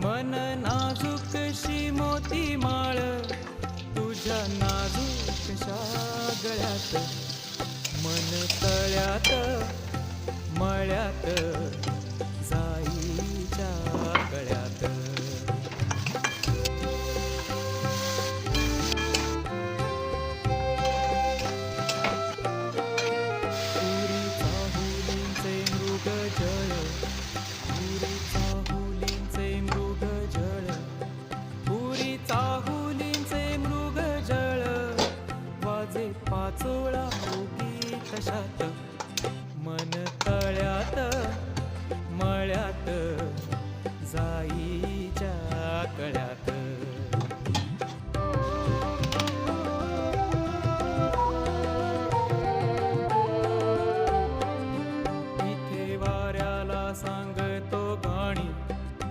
मन नाजूकशी मोती माळ तुझ्या नाजूकशा गळ्यात, मन तळ्यात मळ्यात जाईच्या गळ्यात. पुरी चाहुलींचे मृगजळ, पुरी चाहुलींचे मृगजळ, पुरी चाहुलींचे मृगजळ, वाजे पाचोळा ओगी तशात, मन तळ्यात मळ्यात जाईच्या कळ्यात.